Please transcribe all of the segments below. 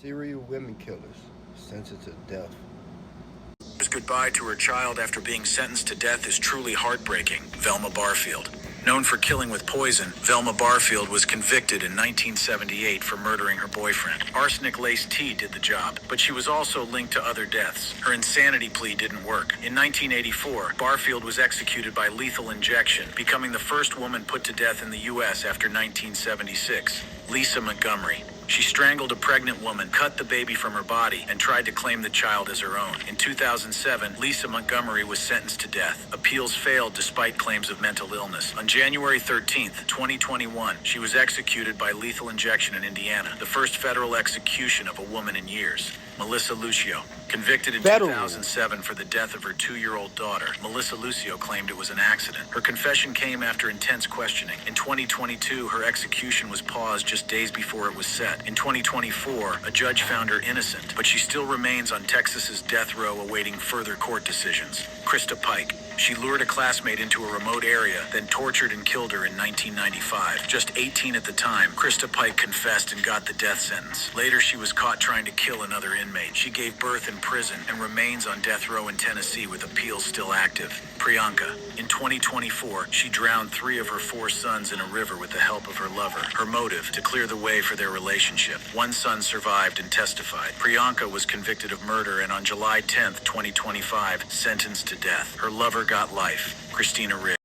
Serial women killers sentenced to death. Goodbye to her child after being sentenced to death is truly heartbreaking. Velma Barfield. Known for killing with poison, Velma Barfield was convicted in 1978 for murdering her boyfriend. Arsenic-laced tea did the job, but she was also linked to other deaths. Her insanity plea didn't work. In 1984, Barfield was executed by lethal injection, becoming the first woman put to death in the U.S. after 1976. Lisa Montgomery. She strangled a pregnant woman, cut the baby from her body, and tried to claim the child as her own. In 2007, Lisa Montgomery was sentenced to death. Appeals failed despite claims of mental illness. On January 13, 2021, she was executed by lethal injection in Indiana, the first federal execution of a woman in years. Melissa Lucio. Convicted in 2007 for the death of her 2-year-old daughter, Melissa Lucio claimed it was an accident. Her confession came after intense questioning. In 2022, her execution was paused just days before it was set. In 2024, a judge found her innocent, but she still remains on Texas's death row awaiting further court decisions. Krista Pike. She lured a classmate into a remote area, then tortured and killed her in 1995. Just 18 at the time, Krista Pike confessed and got the death sentence. Later, she was caught trying to kill another inmate. She gave birth in prison and remains on death row in Tennessee with appeals still active. Priyanka. In 2024, she drowned 3 of her 4 sons in a river with the help of her lover. Her motive, to clear the way for their relationship. 1 son survived and testified. Priyanka was convicted of murder and on July 10, 2025, sentenced to death. Her lover got life. Christina Riggs.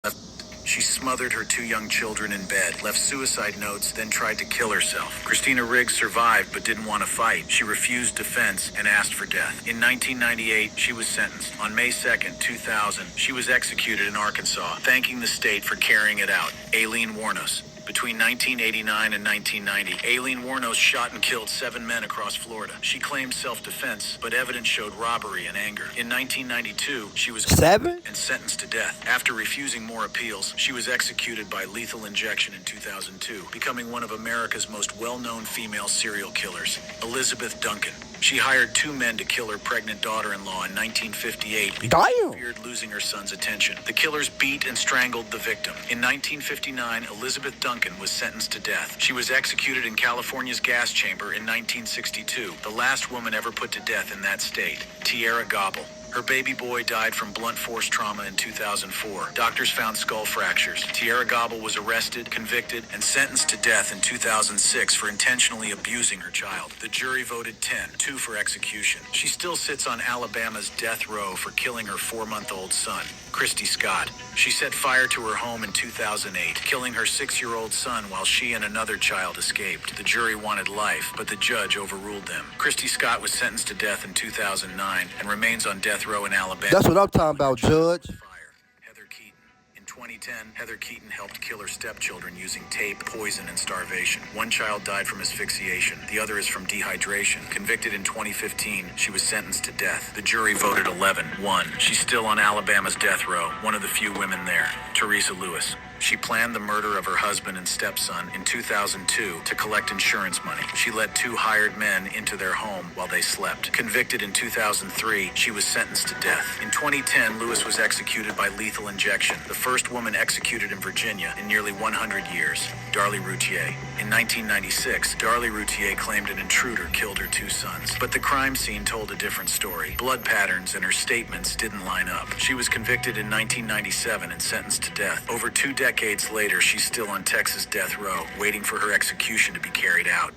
She smothered her 2 young children in bed, left suicide notes, then tried to kill herself. Christina Riggs survived but didn't want to fight. She refused defense and asked for death. In 1998, she was sentenced. On May 2, 2000, she was executed in Arkansas, thanking the state for carrying it out. Aileen Wuornos. Between 1989 and 1990, Aileen Wuornos shot and killed 7 men across Florida. She claimed self-defense, but evidence showed robbery and anger. In 1992, she was 7? and sentenced to death. After refusing more appeals, she was executed by lethal injection in 2002, becoming one of America's most well-known female serial killers. Elizabeth Duncan. She hired 2 men to kill her pregnant daughter-in-law in 1958 because she feared losing her son's attention. The killers beat and strangled the victim. In 1959, Elizabeth Duncan was sentenced to death. She was executed in California's gas chamber in 1962, the last woman ever put to death in that state. Tierra Gobble. Her baby boy died from blunt force trauma in 2004. Doctors found skull fractures. Tierra Gobble was arrested, convicted, and sentenced to death in 2006 for intentionally abusing her child. The jury voted 10-2 for execution. She still sits on Alabama's death row for killing her 4-month-old son. Christy Scott. She set fire to her home in 2008, killing her 6-year-old son while she and another child escaped. The jury wanted life, but the judge overruled them. Christy Scott was sentenced to death in 2009 and remains on death row in Alabama. That's what I'm talking about, Judge. Heather Keaton. In 2010, Heather Keaton helped kill her stepchildren using tape, poison, and starvation. 1 child died from asphyxiation. The other is from dehydration. Convicted in 2015, she was sentenced to death. The jury voted 11-1. She's still on Alabama's death row, one of the few women there. Teresa Lewis. She planned the murder of her husband and stepson in 2002 to collect insurance money. She let 2 hired men into their home while they slept. Convicted in 2003, she was sentenced to death. In 2010, Lewis was executed by lethal injection, the first woman executed in Virginia in nearly 100 years. Darlie Routier. In 1996, Darlie Routier claimed an intruder killed her 2 sons. But the crime scene told a different story. Blood patterns and her statements didn't line up. She was convicted in 1997 and sentenced to death. Over 2 decades later, she's still on Texas death row, waiting for her execution to be carried out.